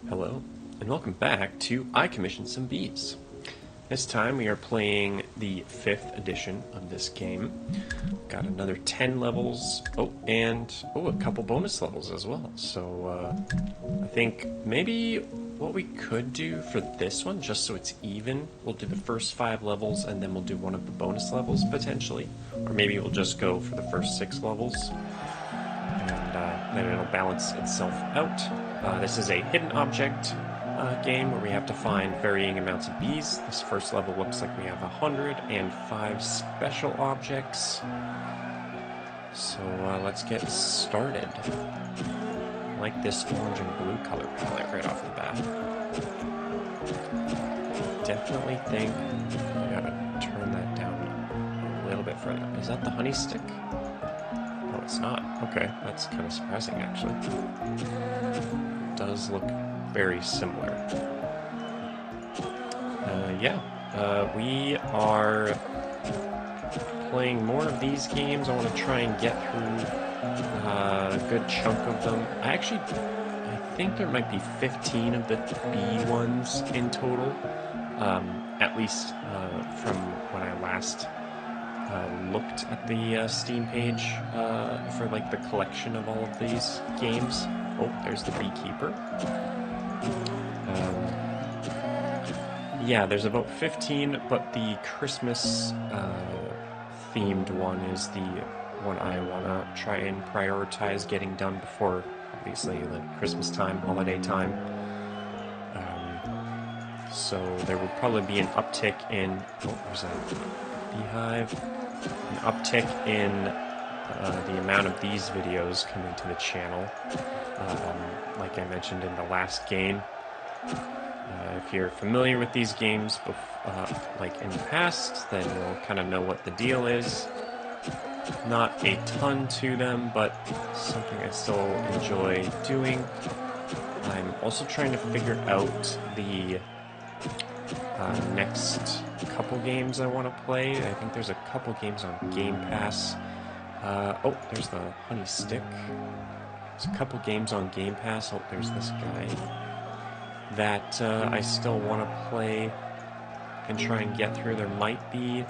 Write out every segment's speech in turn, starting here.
Hello, and welcome back to I Commissioned Some Bees. This time we are playing the 5th edition of this game. Got another 10 levels, and a couple bonus levels as well. So I think maybe what we could do for this one, just so it's even, we'll do the first 5 levels and then we'll do one of the bonus levels potentially. Or maybe we'll just go for the first 6 levels. And then it'll balance itself out. This is a hidden object game where we have to find varying amounts of bees. This first level looks like we have 105 special objects. So let's get started. I like this orange and blue color palette right off the bat. Definitely think I gotta turn that down a little bit further. Is that the honey stick? No, it's not. Okay, that's kind of surprising actually. It does look very similar. We are playing more of these games. I want to try and get through a good chunk of them. I think there might be 15 of the bee ones in total, at least from when I last looked at the Steam page for like the collection of all of these games. Oh, there's the beekeeper. Yeah, there's about 15, but the Christmas themed one is the one I want to try and prioritize getting done before, obviously, the Christmas time, holiday time. So there will probably be an uptick in... Oh, there's a beehive. An uptick in the amount of these videos coming to the channel. Like I mentioned in the last game. If you're familiar with these games like in the past, then you'll kind of know what the deal is. Not a ton to them, but something I still enjoy doing. I'm also trying to figure out the next couple games I want to play. I think there's a couple games on Game Pass. There's the honey stick. There's a couple games on Game Pass. Oh, there's this guy that I still want to play and try and get through. There might be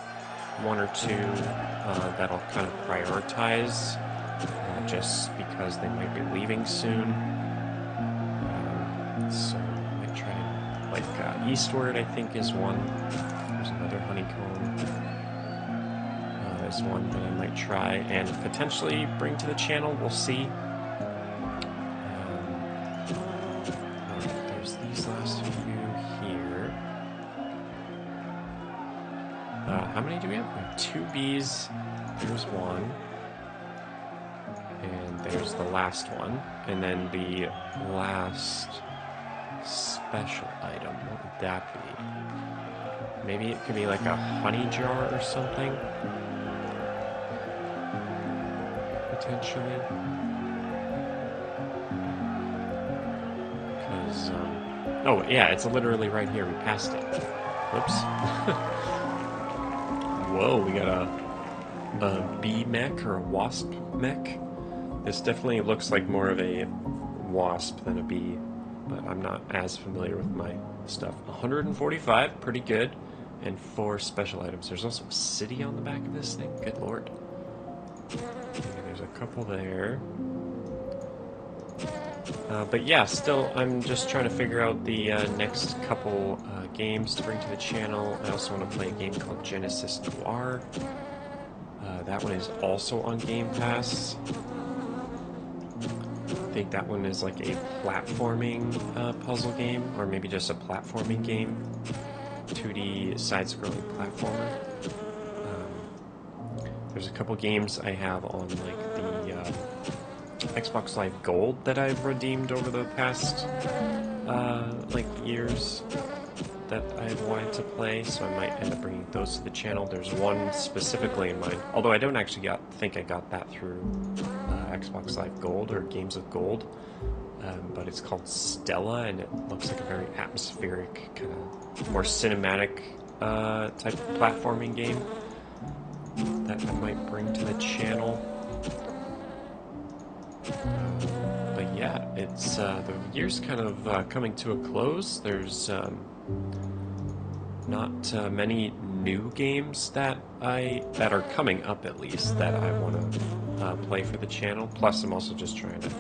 one or two that I'll kind of prioritize just because they might be leaving soon. So I might try and, like Eastward, I think, is one. There's another honeycomb. There's one that I might try and potentially bring to the channel. We'll see. These last few here. How many do we have? We have 2 bees. There's one. And there's the last one. And then the last special item. What would that be? Maybe it could be like a honey jar or something. Potentially. Because, oh, yeah, it's literally right here. We passed it. Whoops. Whoa, we got a bee mech or a wasp mech. This definitely looks like more of a wasp than a bee, but I'm not as familiar with my stuff. 145, pretty good. And 4 special items. There's also a city on the back of this thing. Good lord. Okay, there's a couple there. But yeah, still, I'm just trying to figure out the next couple games to bring to the channel. I also want to play a game called Genesis Noir. That one is also on Game Pass. I think that one is like a platforming puzzle game, or maybe just a platforming game. 2D side-scrolling platformer. There's a couple games I have on like the Xbox Live Gold that I've redeemed over the past years that I've wanted to play, so I might end up bringing those to the channel. There's one specifically in mind, although I don't actually think I got that through Xbox Live Gold or Games of Gold, but it's called Stella, and it looks like a very atmospheric, kind of more cinematic type of platforming game that I might bring to the channel. But yeah, it's the year's kind of coming to a close. There's not many new games that are coming up, at least, that I want to play for the channel. Plus, I'm also just trying to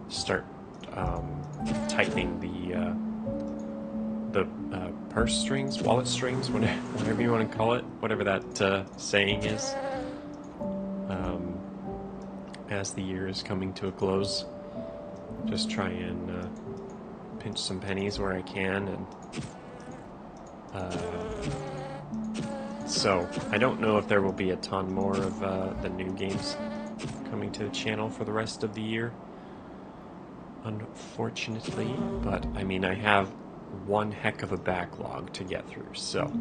start tightening the purse strings, wallet strings, whatever you want to call it, whatever that saying is. As the year is coming to a close, just try and pinch some pennies where I can, and so I don't know if there will be a ton more of the new games coming to the channel for the rest of the year, unfortunately, but I mean, I have one heck of a backlog to get through, so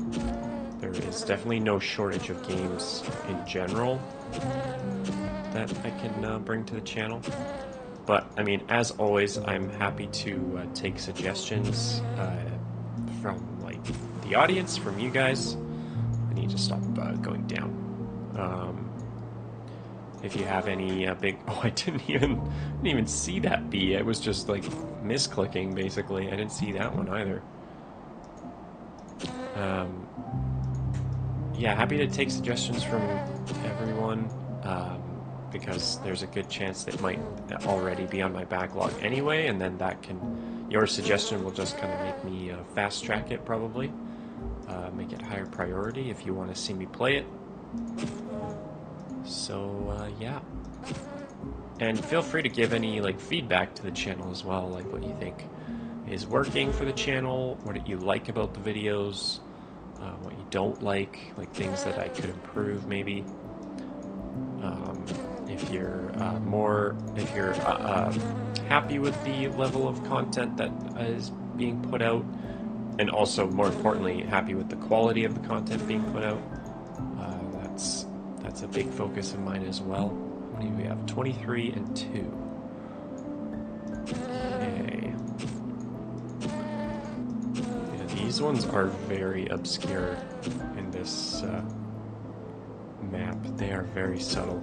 there is definitely no shortage of games in general that I can bring to the channel. But I mean, as always, I'm happy to take suggestions from like the audience, from you guys. I need to stop going down. If you have any big, I didn't even see that bee. I was just like misclicking basically. I didn't see that one either. Yeah, happy to take suggestions from everyone. Because there's a good chance that it might already be on my backlog anyway, and then your suggestion will just kind of make me fast track it, probably. Make it higher priority if you want to see me play it. So, yeah. And feel free to give any like feedback to the channel as well, like what you think is working for the channel, what you like about the videos, what you don't like things that I could improve maybe. If you're happy with the level of content that is being put out, and also more importantly, happy with the quality of the content being put out, that's a big focus of mine as well. What do we have? 23 and 2. Okay. Yeah, these ones are very obscure in this map. They are very subtle.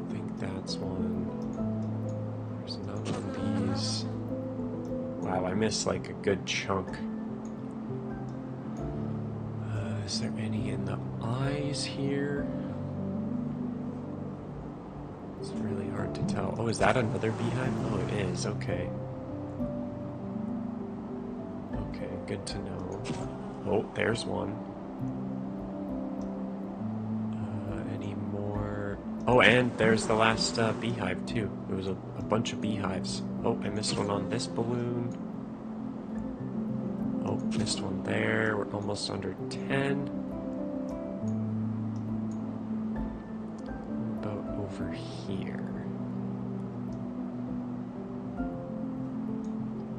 I think that's one. There's none on these. Wow, I missed like a good chunk. Is there any in the eyes here? It's really hard to tell. Oh, is that another beehive? Oh, it is. Okay. Okay, good to know. Oh, there's one. Oh, and there's the last beehive, too. There was a bunch of beehives. Oh, I missed one on this balloon. Oh, missed one there. We're almost under 10. About over here.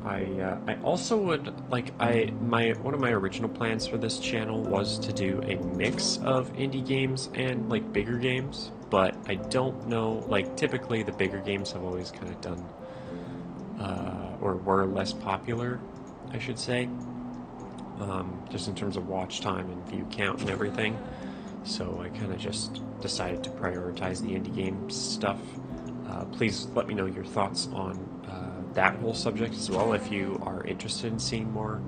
I also would, like, one of my original plans for this channel was to do a mix of indie games and, like, bigger games. But I don't know, like, typically the bigger games have always kind of done, or were less popular, I should say, just in terms of watch time and view count and everything. So I kind of just decided to prioritize the indie game stuff. Please let me know your thoughts on that whole subject as well, if you are interested in seeing more,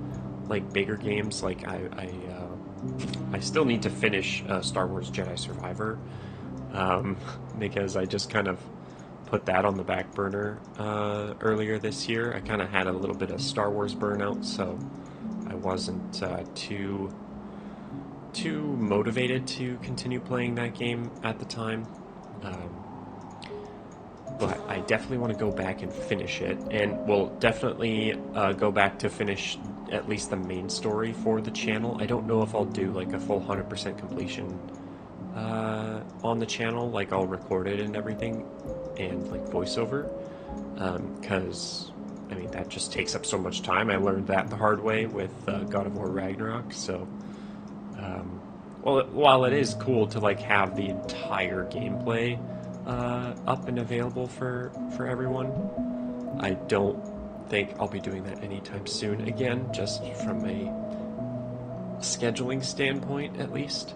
like, bigger games. Like, I still need to finish Star Wars Jedi Survivor. Because I just kind of put that on the back burner earlier this year. I kind of had a little bit of Star Wars burnout, so I wasn't too motivated to continue playing that game at the time. But I definitely want to go back and finish it, and we'll definitely go back to finish at least the main story for the channel. I don't know if I'll do like a full 100% completion on the channel, like I'll record it and everything, and like voiceover, because I mean that just takes up so much time. I learned that the hard way with God of War Ragnarok. So, well, while it is cool to like have the entire gameplay up and available for everyone, I don't think I'll be doing that anytime soon again, just from a scheduling standpoint at least.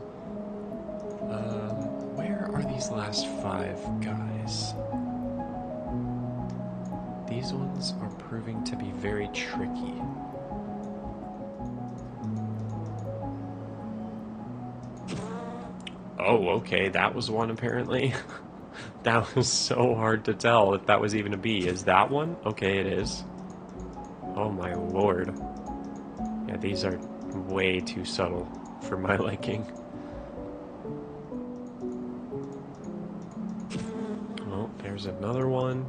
Where are these last 5 guys? These ones are proving to be very tricky. Oh, okay, that was one apparently. That was so hard to tell if that was even a bee. Is that one? Okay, it is. Oh my lord. Yeah, these are way too subtle for my liking. Oh, there's another one.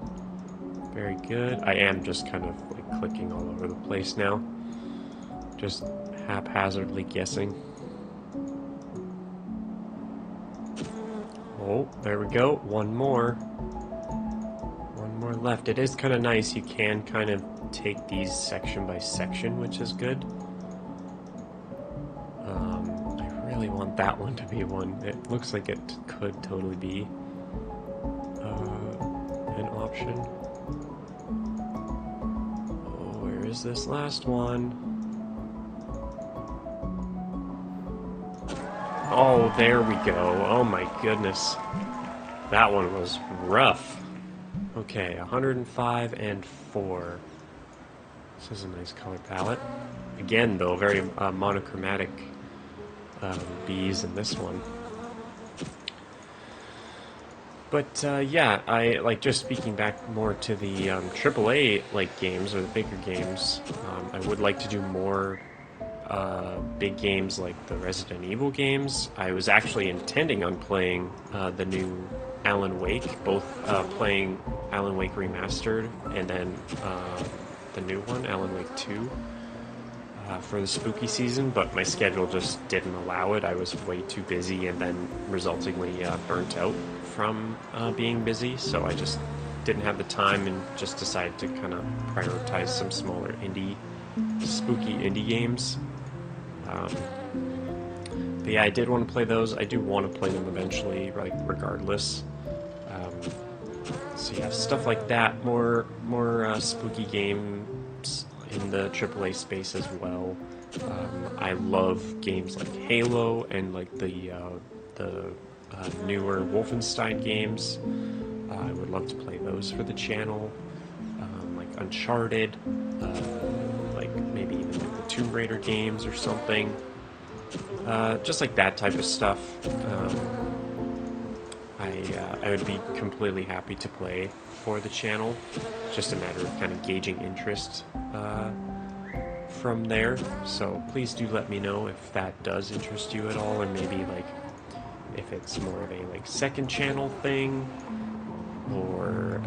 Very good. I am just kind of like clicking all over the place now. Just haphazardly guessing. Oh, there we go. One more. One more left. It is kind of nice. You can kind of take these section by section, which is good. I really want that one to be one. It looks like it could totally be an option. Oh, where is this last one? Oh, there we go. Oh my goodness. That one was rough. Okay, 105 and 4. This is a nice color palette. Again, though, very monochromatic bees in this one. But yeah, I like just speaking back more to the AAA like games or the bigger games. I would like to do more big games like the Resident Evil games. I was actually intending on playing the new Alan Wake, both playing Alan Wake Remastered and then the new one, Alan Wake 2, for the spooky season, but my schedule just didn't allow it. I was way too busy and then resultingly burnt out from being busy, so I just didn't have the time and just decided to kind of prioritize some smaller spooky indie games. But yeah, I did want to play those. I do want to play them eventually, like regardless. So yeah, stuff like that. More spooky games in the AAA space as well. I love games like Halo and like the newer Wolfenstein games. I would love to play those for the channel, like Uncharted, like maybe even like the Tomb Raider games or something. Just like that type of stuff. I would be completely happy to play for the channel. It's just a matter of kind of gauging interest from there. So please do let me know if that does interest you at all, or maybe like if it's more of a like second channel thing, or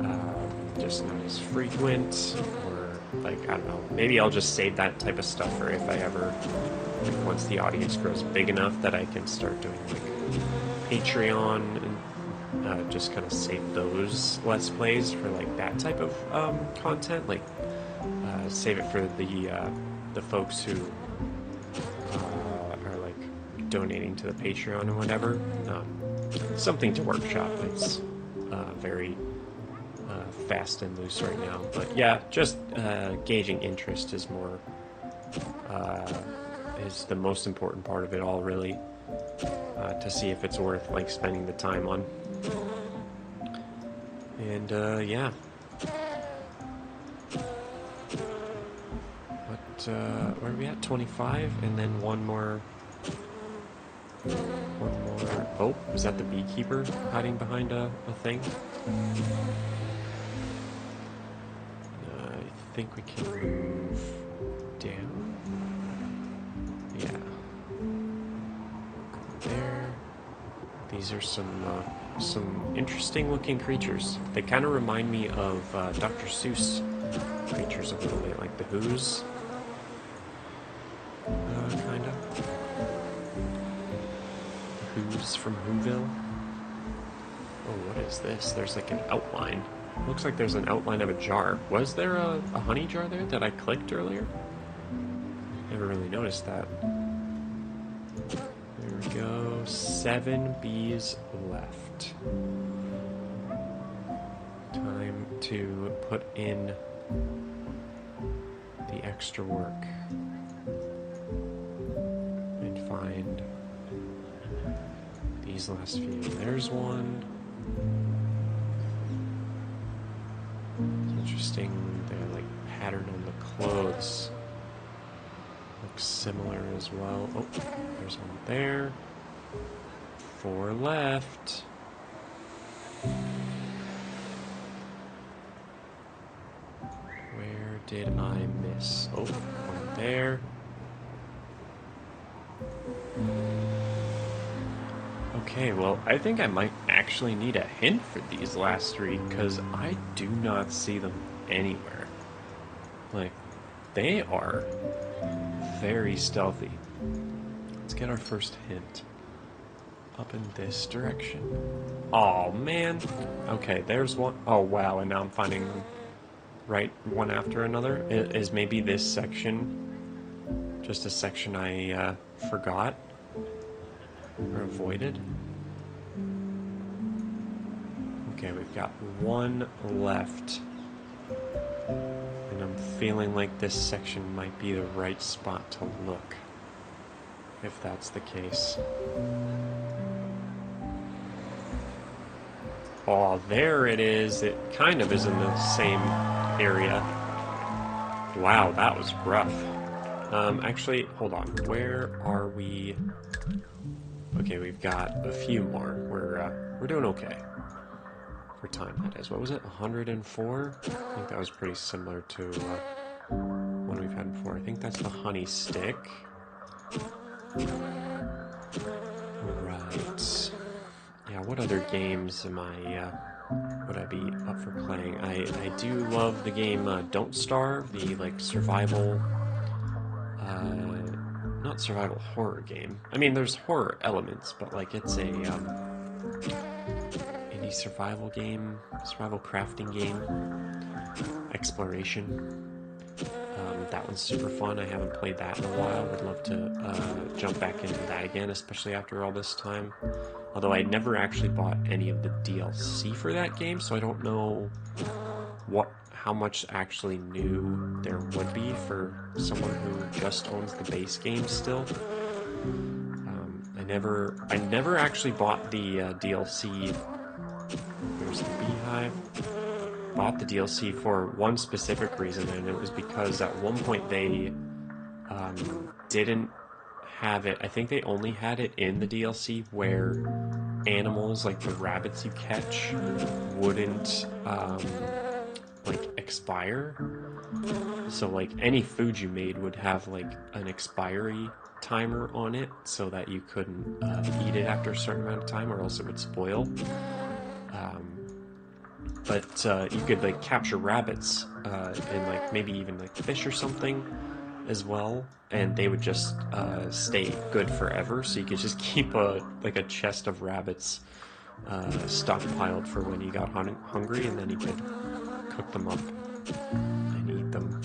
just not as frequent, or like I don't know. Maybe I'll just save that type of stuff for if I ever, like, once the audience grows big enough that I can start doing like Patreon and just kind of save those Let's Plays for like that type of content. Like save it for the folks who are like donating to the Patreon and whatever. Something to workshop. It's very fast and loose right now, but yeah, just gauging interest is more is the most important part of it all, really, to see if it's worth like spending the time on. And yeah, but where are we at? 25, and then one more. Oh, is that the beekeeper hiding behind a thing? I think we can move down. Yeah. There. These are some interesting looking creatures. They kind of remind me of Dr. Seuss creatures a little bit, like the Who's. Kind of. The Who's from Whoville. Oh, what is this? There's like an outline. Looks like there's an outline of a jar. Was there a honey jar there that I clicked earlier? Never really noticed that. There we go. 7 bees left. Time to put in the extra work and find these last few. There's one. interesting. The like pattern on the clothes looks similar as well. Oh, there's one there. 4 left. Where did I miss? Oh, one there. Okay, well, I think I might actually need a hint for these last 3, because I do not see them anywhere. Like, they are very stealthy. Let's get our first hint. Up in this direction. Oh, man. Okay, there's one. Oh, wow, and now I'm finding them right one after another. Is maybe this section just a section I forgot or avoided? Okay, we've got one left. And I'm feeling like this section might be the right spot to look, if that's the case. Oh, there it is. It kind of is in the same area. Wow, that was rough. Actually, hold on. Where are we? Okay, we've got a few more. We're doing okay. For time, that is. What was it? 104? I think that was pretty similar to one we've had before. I think that's the honey stick. Right. Yeah, what other games would I be up for playing? I do love the game Don't Starve, the like survival, not survival horror game. I mean, there's horror elements, but like it's a indie survival game, survival crafting game, exploration. That one's super fun. I haven't played that in a while. Would love to jump back into that again, especially after all this time. Although I never actually bought any of the DLC for that game, so I don't know how much actually new there would be for someone who just owns the base game still. I never actually bought the DLC. There's the beehive. Bought the DLC for one specific reason, and it was because at one point they didn't have it. I think they only had it in the DLC where animals like the rabbits you catch wouldn't like expire. So like any food you made would have like an expiry timer on it, so that you couldn't eat it after a certain amount of time, or else it would spoil. But you could like capture rabbits and like maybe even like fish or something as well, and they would just stay good forever. So you could just keep a chest of rabbits stockpiled for when you got hungry, and then you could cook them up and eat them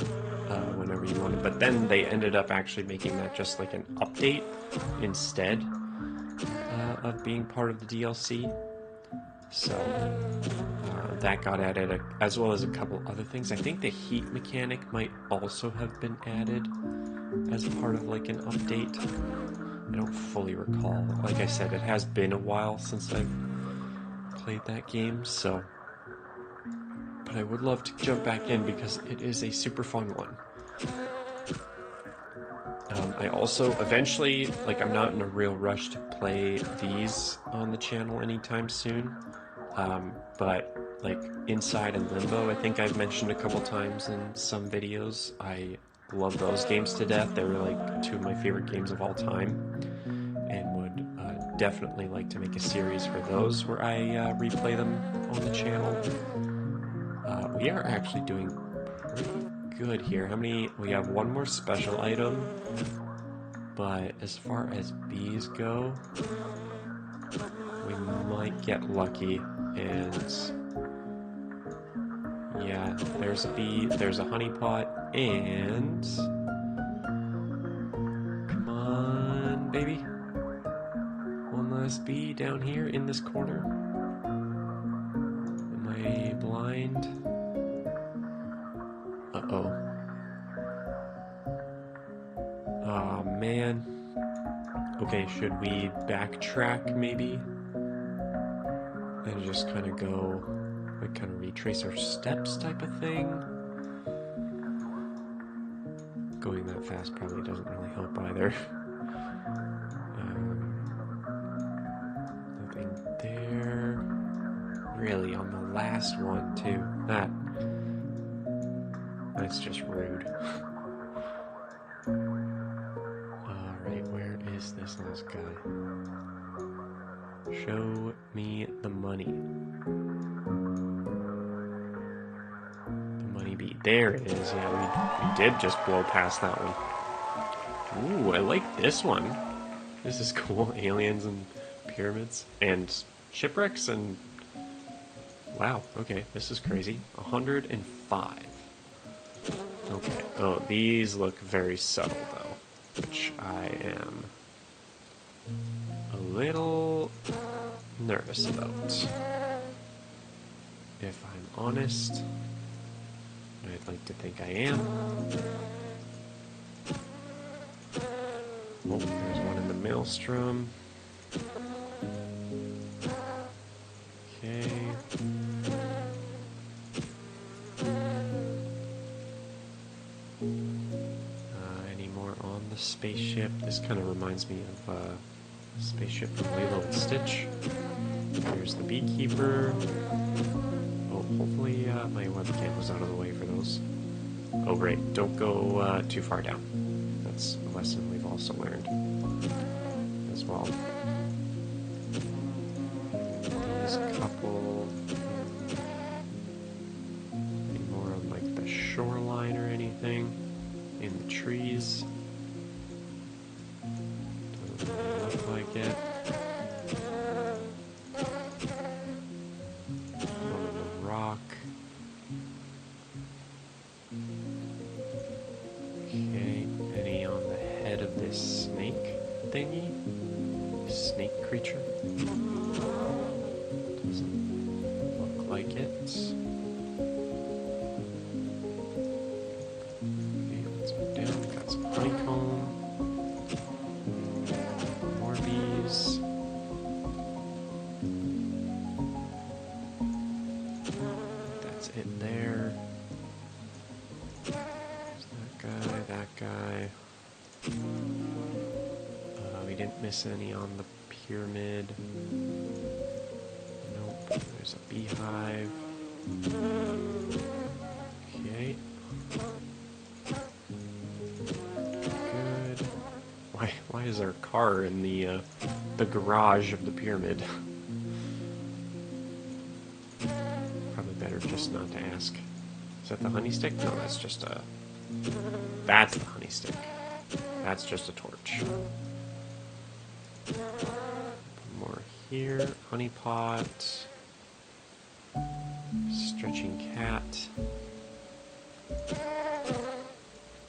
whenever you wanted. But then they ended up actually making that just like an update instead of being part of the DLC. So that got added, as well as a couple other things. I think the heat mechanic might also have been added as part of like an update. I don't fully recall. Like I said, it has been a while since I've played that game, so... But I would love to jump back in because it is a super fun one. I also, eventually, like I'm not in a real rush to play these on the channel anytime soon. But like Inside and Limbo, I think I've mentioned a couple times in some videos. I love those games to death. They were like 2 of my favorite games of all time, and would definitely like to make a series for those where I replay them on the channel. We are actually doing pretty good here. We have one more special item, but as far as bees go, we might get lucky. And yeah, there's a bee, there's a honey pot, and come on, baby. One last bee down here in this corner. Am I blind? Uh-oh. Aw, man. Okay, should we backtrack maybe? And just kind of go Like kind of retrace our steps type of thing. Going that fast probably doesn't really help either. Nothing there. Really, on the last one too. That's just rude. Alright, where is this last guy? Show me the money. The money beat. There it is. Yeah, we did just blow past that one. Ooh, I like this one. This is cool. Aliens and pyramids and shipwrecks and... Wow, okay, this is crazy. 105. Okay, oh, these look very subtle though, which I am a little nervous about. If I'm honest, I'd like to think I am. Oh, there's one in the maelstrom. Okay. Any more on the spaceship? This kind of reminds me of spaceship from Lilo and Stitch. Here's the beekeeper. Oh, hopefully my webcam was out of the way for those. Oh, great. Don't go too far down. That's a lesson we've also learned as well. These couple... Any more on, like, the shoreline or anything? In the trees? Doesn't really look like it. One on the rock. Okay, any on the head of this snake thingy? Snake creature? Doesn't look like it. Okay, let's move down. Got some honeycomb. More bees. That's it there. That guy. We didn't miss any on the pyramid. Nope. There's a beehive. Okay. Good. Why is there a car in the garage of the pyramid? Probably better just not to ask. Is that the honey stick? No, that's just a... That's the honey stick. That's just a torch. More here. Honey pot. Stretching cat.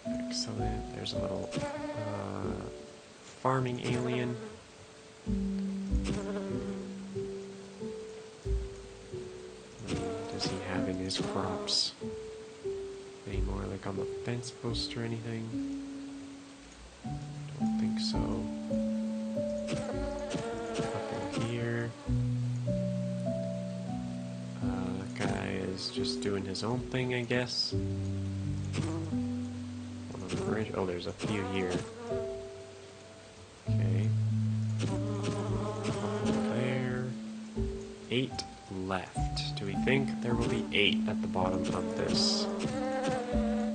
Excellent. There's a little farming alien. Does he have in his crops? Any more like on the fence post or anything? Don't think so. Couple here. That guy is just doing his own thing, I guess. One on the bridge. Oh, there's a few here. Okay. Couple there. 8 left. Do we think there will be 8 at the bottom of this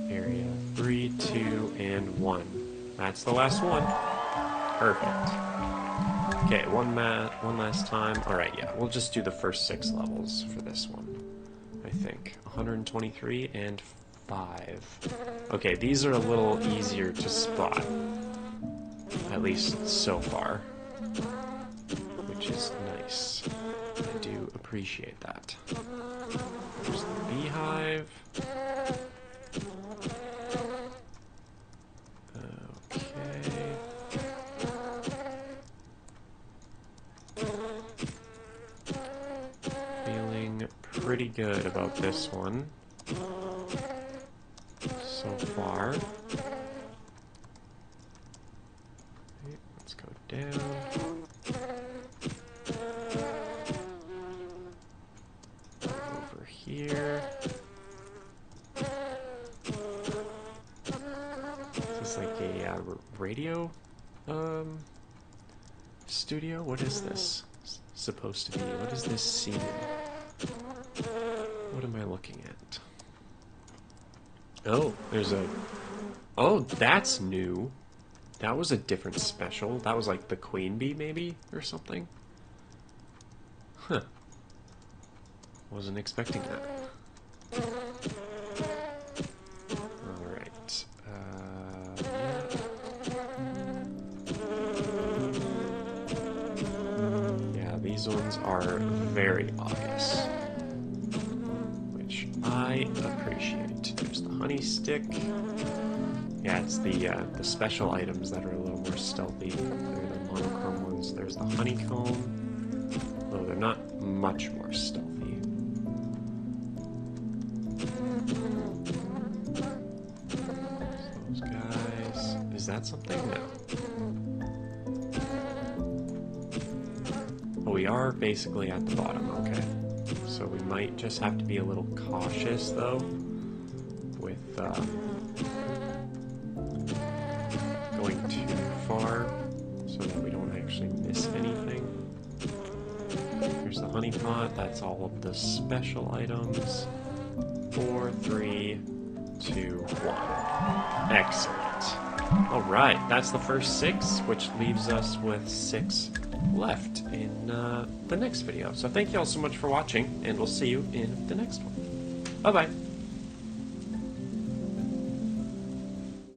area? 3, 2, and 1. That's the last one. Perfect. Okay, one last time. Alright, yeah, we'll just do the first 6 levels for this one, I think. 123 and 5. Okay, these are a little easier to spot. At least so far. Which is nice. I do appreciate that. There's the beehive. Okay. Feeling pretty good about this one so far. Okay, let's go down. Over radio studio? What is this supposed to be? What is this scene? What am I looking at? Oh, there's a... Oh, that's new. That was a different special. That was like the Queen Bee, maybe? Or something? Huh. Wasn't expecting that. Alright. Yeah, these ones are very obvious. Which I appreciate. There's the honey stick. Yeah, it's the special items that are a little more stealthy. They're the monochrome ones. There's the honeycomb. Though they're not much more stealthy. Those guys. Is that something? No. Oh, we are basically at the bottom. Okay. So we might just have to be a little cautious, though, with going too far so that we don't actually miss anything. Here's the honey pot. That's all of the special items. 4, 3, 2, 1. Excellent. All right, that's the first 6, which leaves us with 6 left in the next video. So thank you all so much for watching, and we'll see you in the next one. Bye-bye.